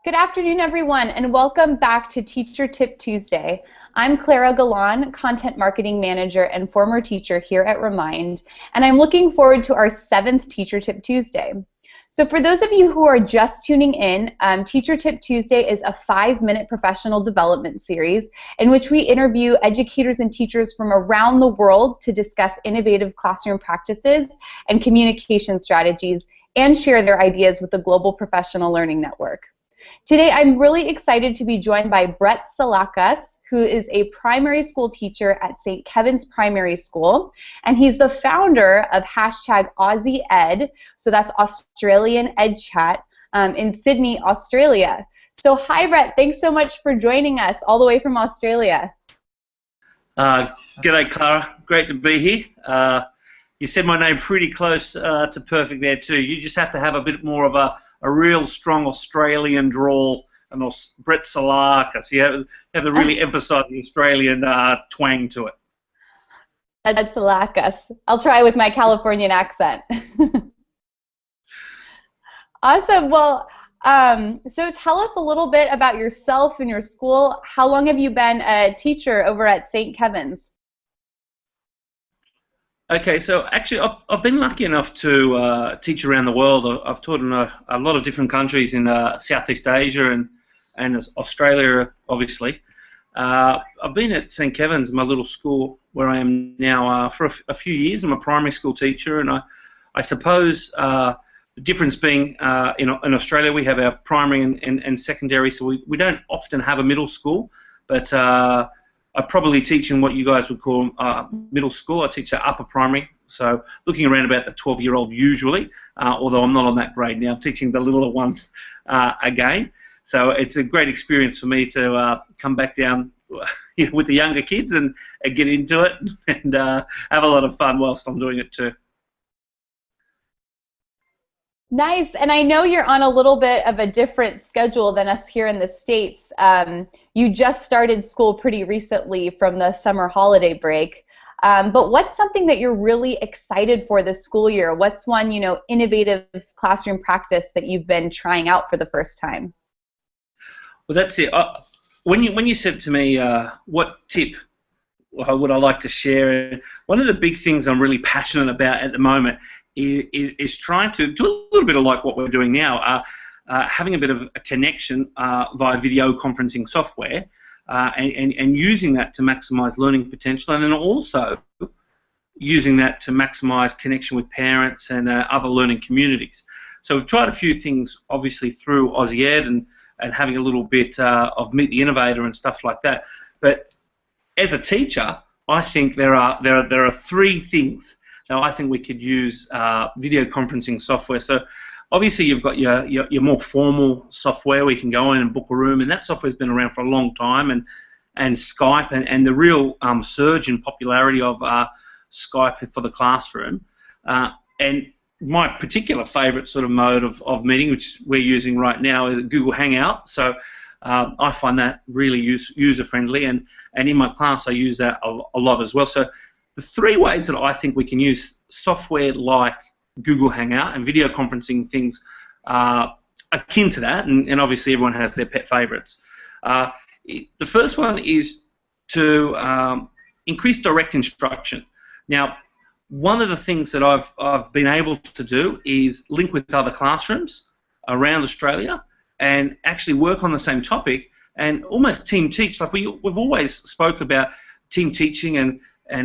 Good afternoon, everyone, and welcome back to Teacher Tip Tuesday. I'm Clara Galan, Content Marketing Manager and former teacher here at Remind, and I'm looking forward to our 7th Teacher Tip Tuesday. So for those of you who are just tuning in, Teacher Tip Tuesday is a 5-minute professional development series in which we interview educators and teachers from around the world to discuss innovative classroom practices and communication strategies and share their ideas with the Global Professional Learning Network. Today, I'm really excited to be joined by Brett Salakas, who is a primary school teacher at St. Kevin's Primary School, and he's the founder of #AussieEd, so that's Australian Ed Chat, in Sydney, Australia. So hi, Brett. Thanks so much for joining us all the way from Australia. G'day, Clara. Great to be here. You said my name pretty close to perfect there too. You just have to have a bit more of a real strong Australian drawl, and Brett Salakas. You have to really emphasise the Australian twang to it. That's Salakas. I'll try with my Californian accent. Awesome. Well, so tell us a little bit about yourself and your school. How long have you been a teacher over at St. Kevin's? Okay, so actually I've been lucky enough to teach around the world. I've taught in a lot of different countries in Southeast Asia and Australia, obviously. I've been at St. Kevin's, my little school where I am now, for a few years. I'm a primary school teacher, and I suppose the difference being in Australia we have our primary and secondary, so we don't often have a middle school, but I probably teach in what you guys would call middle school. I teach at upper primary, so looking around about the 12-year-old usually, although I'm not on that grade now. I'm teaching the littler ones again. So it's a great experience for me to come back down with the younger kids and get into it and have a lot of fun whilst I'm doing it too. Nice, and I know you're on a little bit of a different schedule than us here in the States. You just started school pretty recently from the summer holiday break, but what's something that you're really excited for this school year? What's one, innovative classroom practice that you've been trying out for the first time? Well, that's it. When you said to me, what tip would I like to share, one of the big things I'm really passionate about at the moment is trying to do a little bit of like what we're doing now, having a bit of a connection via video conferencing software and using that to maximize learning potential, and then also using that to maximize connection with parents and other learning communities. So we've tried a few things, obviously, through AussieEd and having a little bit of Meet the Innovator and stuff like that. But as a teacher, I think there are 3 things now I think we could use video conferencing software. So obviously you've got your more formal software where you can go in and book a room, and that software's been around for a long time, and Skype and the real surge in popularity of Skype for the classroom. And my particular favourite sort of mode of meeting, which we're using right now, is Google Hangout. So I find that really user-friendly, and in my class I use that a lot as well. So the 3 ways that I think we can use software like Google Hangout and video conferencing things akin to that, and obviously everyone has their pet favourites. The first one is to increase direct instruction. Now, one of the things that I've been able to do is link with other classrooms around Australia and actually work on the same topic and almost team teach. Like we've always spoke about team teaching, and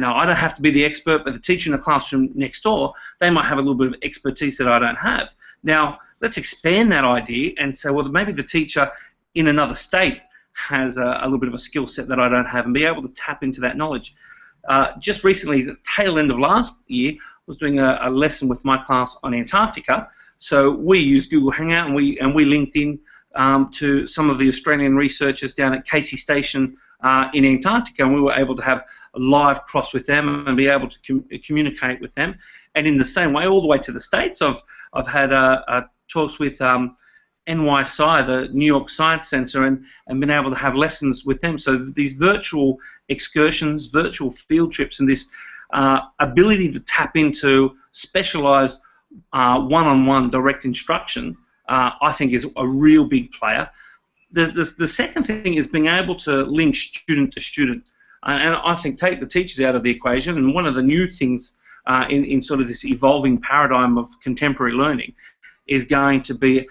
I don't have to be the expert, but the teacher in the classroom next door, they might have a little bit of expertise that I don't have. Now, let's expand that idea and say, well, maybe the teacher in another state has a little bit of a skill set that I don't have, and be able to tap into that knowledge. Just recently, the tail end of last year, I was doing a lesson with my class on Antarctica. So we used Google Hangout, and we linked in to some of the Australian researchers down at Casey Station in Antarctica, and we were able to have a live cross with them and be able to communicate with them. And in the same way, all the way to the States, I've had talks with NYSci, the New York Science Center, and been able to have lessons with them. So these virtual excursions, virtual field trips, and this ability to tap into specialized one-on-one direct instruction I think is a real big player. The second thing is being able to link student to student, and I think take the teachers out of the equation. And one of the new things in sort of this evolving paradigm of contemporary learning is going to be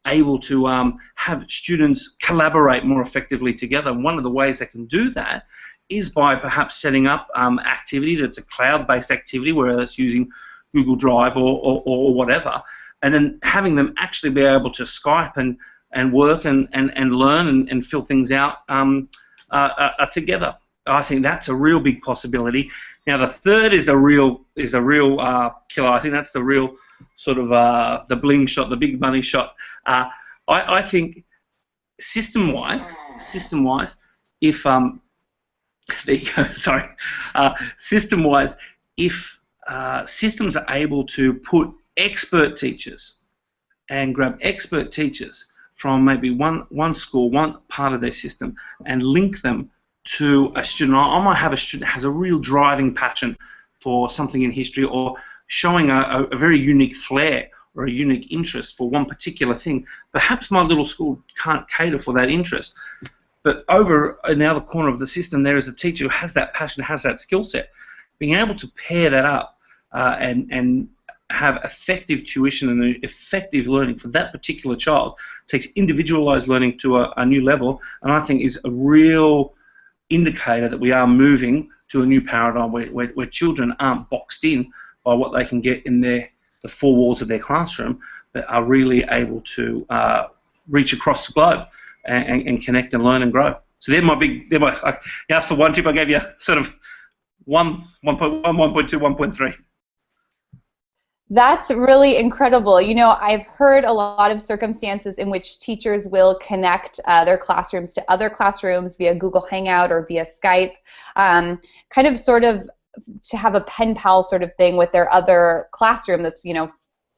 able to have students collaborate more effectively together. And one of the ways they can do that is by perhaps setting up activity that's a cloud-based activity, whether that's using Google Drive or whatever, and then having them actually be able to Skype and work and learn and fill things out together. I think that's a real big possibility. Now the third is a real killer. I think that's the real sort of the bling shot, the big money shot. I think system-wise, if there you go, sorry, system-wise, if systems are able to put expert teachers and grab expert teachers from maybe one school, one part of their system, and link them to a student. I might have a student that has a real driving passion for something in history, or showing a very unique flair or a unique interest for one particular thing. Perhaps my little school can't cater for that interest, but over in the other corner of the system there is a teacher who has that passion, has that skill set. Being able to pair that up and have effective tuition and effective learning for that particular child takes individualized learning to a new level, and I think is a real indicator that we are moving to a new paradigm where children aren't boxed in by what they can get in the four walls of their classroom, but are really able to reach across the globe and connect and learn and grow. So you asked for one tip, I gave you sort of 1.1, 1.2, 1.3. That's really incredible. You know, I've heard a lot of circumstances in which teachers will connect their classrooms to other classrooms via Google Hangout or via Skype, kind of sort of to have a pen pal sort of thing with their other classroom that's, you know,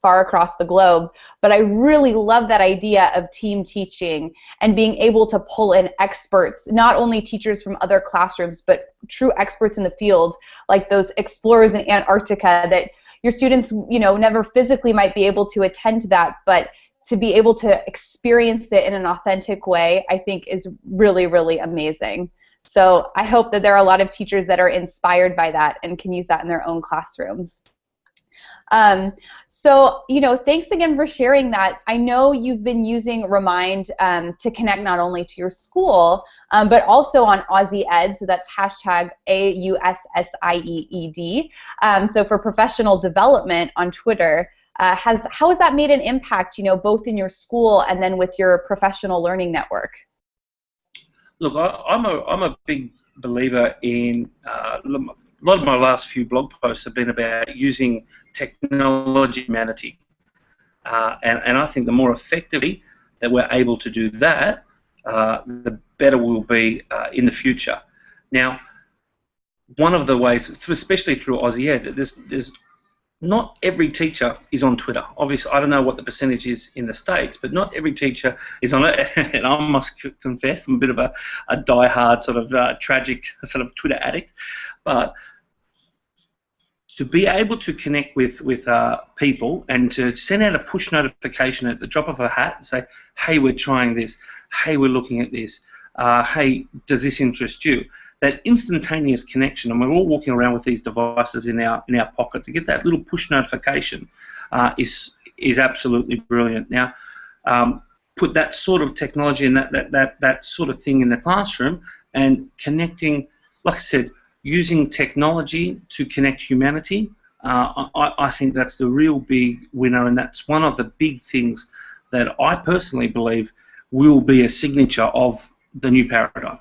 far across the globe. But I really love that idea of team teaching and being able to pull in experts, not only teachers from other classrooms, but true experts in the field, like those explorers in Antarctica that your students, you know, never physically might be able to attend to that, but to be able to experience it in an authentic way, I think is really, really amazing. So I hope that there are a lot of teachers that are inspired by that and can use that in their own classrooms. So, you know, thanks again for sharing that. I know you've been using Remind to connect not only to your school, but also on Aussie Ed, so that's hashtag AUSSIEED. So for professional development on Twitter, how has that made an impact, you know, both in your school and then with your professional learning network? Look, I'm a big believer in a lot of my last few blog posts have been about using technology humanity, and I think the more effectively that we're able to do that, the better we'll be in the future. Now, one of the ways, especially through Aussie Ed, there's not every teacher is on Twitter. Obviously, I don't know what the percentage is in the States, but not every teacher is on it. And I must confess, I'm a bit of a die-hard sort of tragic sort of Twitter addict. But to be able to connect with people and to send out a push notification at the drop of a hat and say, hey, we're trying this, hey, we're looking at this, hey, does this interest you? That instantaneous connection, and we're all walking around with these devices in our pocket, to get that little push notification is absolutely brilliant. Now, put that sort of technology and that sort of thing in the classroom, and connecting, like I said, using technology to connect humanity, I think that's the real big winner, and that's one of the big things that I personally believe will be a signature of the new paradigm.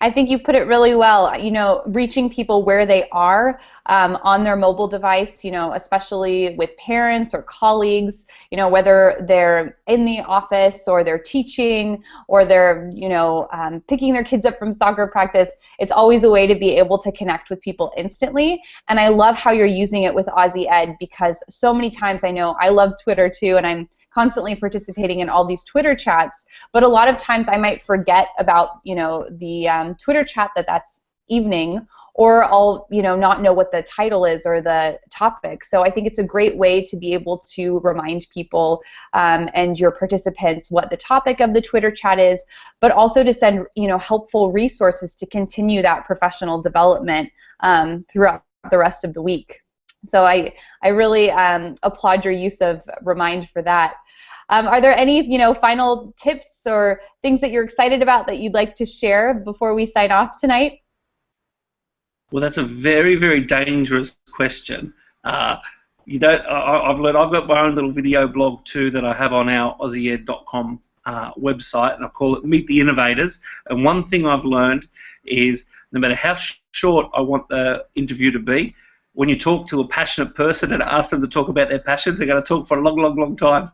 I think you put it really well. You know, reaching people where they are on their mobile device, you know, especially with parents or colleagues, you know, whether they're in the office or they're teaching or they're, you know, picking their kids up from soccer practice. It's always a way to be able to connect with people instantly. And I love how you're using it with Aussie Ed, because so many times, I know I love Twitter too, and I'm constantly participating in all these Twitter chats, but a lot of times I might forget about, you know, the Twitter chat that's evening, or I'll, not know what the title is or the topic. So I think it's a great way to be able to remind people and your participants what the topic of the Twitter chat is, but also to send, helpful resources to continue that professional development throughout the rest of the week. So I really applaud your use of Remind for that. Are there any, final tips or things that you're excited about that you'd like to share before we sign off tonight? Well, that's a very, very dangerous question. I've got my own little video blog too that I have on our AussieEd.com website, and I call it Meet the Innovators. And one thing I've learned is no matter how short I want the interview to be, when you talk to a passionate person and ask them to talk about their passions, they're going to talk for a long, long, long time.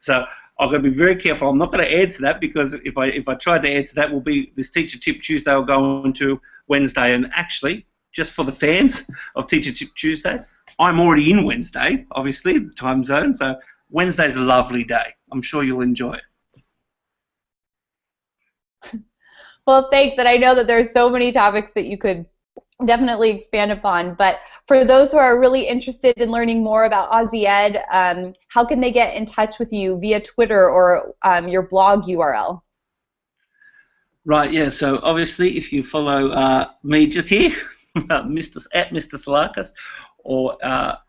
So I've got to be very careful. I'm not going to answer that, because if I tried to answer that, will be this Teacher Tip Tuesday will go into Wednesday. And actually, just for the fans of Teacher Tip Tuesday, I'm already in Wednesday, obviously, the time zone. So Wednesday's a lovely day. I'm sure you'll enjoy it. Well, thanks. And I know that there's so many topics that you could definitely expand upon, but for those who are really interested in learning more about Aussie Ed, how can they get in touch with you via Twitter or your blog URL? Right, yeah, so obviously if you follow me just here, at Mr. Salakis, or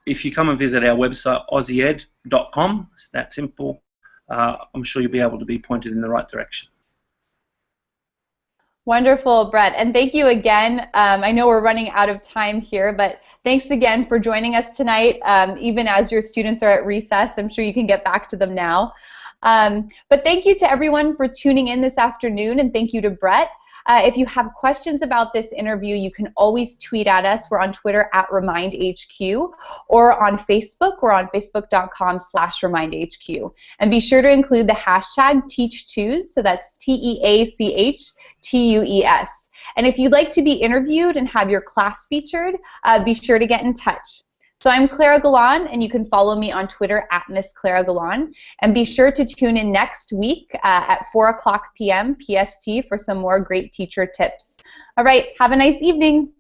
if you come and visit our website, AussieEd.com, it's that simple, I'm sure you'll be able to be pointed in the right direction. Wonderful, Brett, and thank you again. I know we're running out of time here, but thanks again for joining us tonight. Even as your students are at recess, I'm sure you can get back to them now. But thank you to everyone for tuning in this afternoon, and thank you to Brett. If you have questions about this interview, you can always tweet at us. We're on Twitter at RemindHQ, or on Facebook. We're on Facebook.com/RemindHQ. And be sure to include the hashtag TeachTues, so that's TeachTues. And if you'd like to be interviewed and have your class featured, be sure to get in touch. So I'm Clara Galan, and you can follow me on Twitter at Miss Clara Galan. And be sure to tune in next week at 4:00 p.m. PST for some more great teacher tips. All right, have a nice evening.